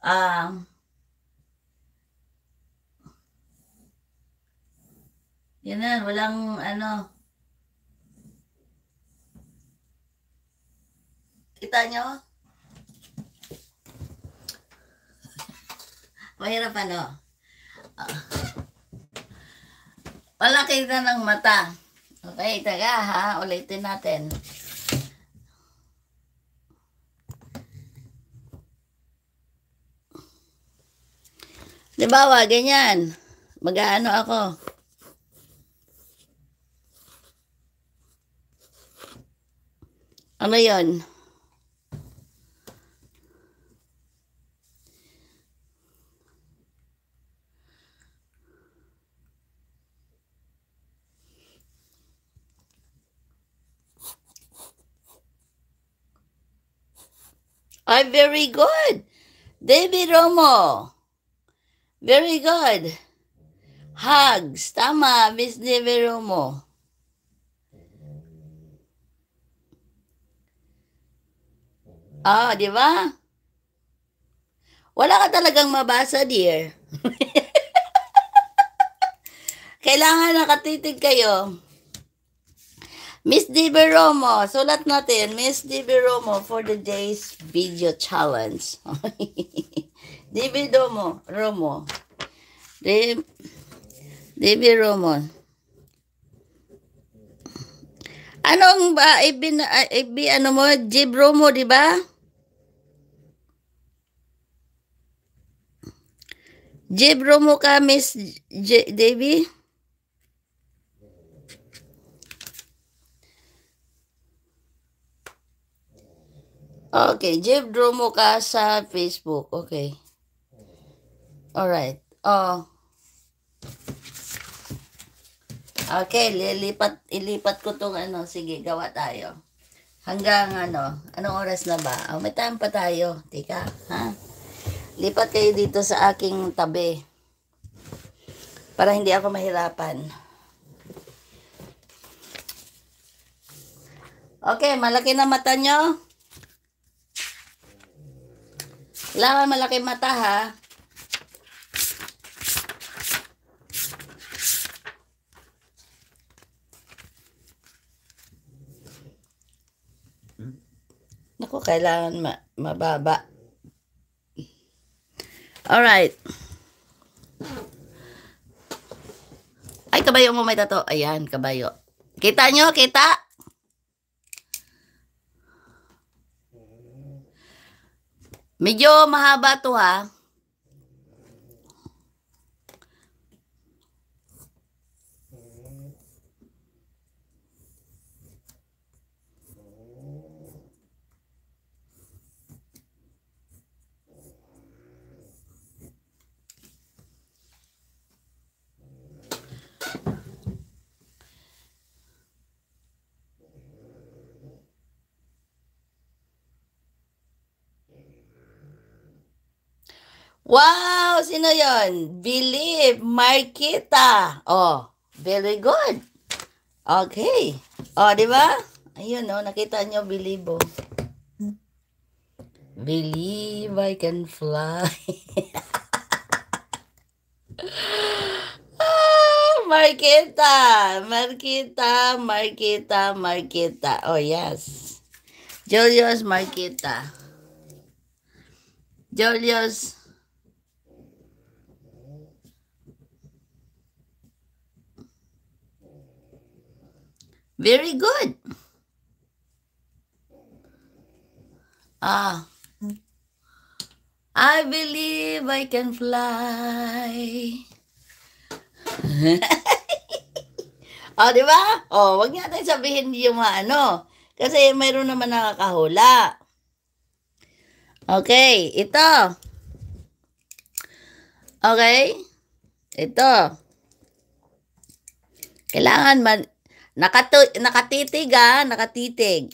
Um, Yan na, walang ano. Kita nyo? Mahirap ano? Wala kita ng mata. Okay, taga ha. Ulitin natin. Di ba, ganyan. Mag-aano ako. Ano yon? Ay, very good. David Romo. Very good. Hugs. Tama, Miss David Romo. Ah, di ba? Wala ka talagang mabasa, dear. Kailangan nakatitig kayo. Miss Dibe Romo, sulat natin, Miss Dibe Romo for the day's video challenge. Dibe Romo. Dibe Romo. Anong ba, ano mo, Jib Romo, di ba? Jib Romo ka, Miss Debbie? Okay, Jib Romo ka sa Facebook. Okay. Alright. Oh. Okay, ilipat ko tong ano. Sige, gawa tayo. Hanggang ano, anong oras na ba? Oh, may time pa tayo. Tika, ha? Lipat kayo dito sa aking tabi. Para hindi ako mahirapan. Okay, malaki na mata nyo. Kailangan malaki mata, ha? Naku, kailangan mababa. Alright. Ay, kabayo mo may tato. Ayan, kabayo. Kita nyo? Kita? Medyo mahaba to, ha? Wow! Sino yon? Believe, Markita. Oh, very good. Okay. Oh, di ba? Ayun, oh, nakita nyo, believe, oh. Believe I can fly. Markita. Oh, yes. Julius Markita. Julius. Very good. Ah. I believe I can fly. Oh, di ba? Oh, wag natin sabihin yung mga ano. Kasi mayroon naman nakakahula. Okay, ito. Okay? Ito. Kailangan nakatitig, ha? Nakatitig.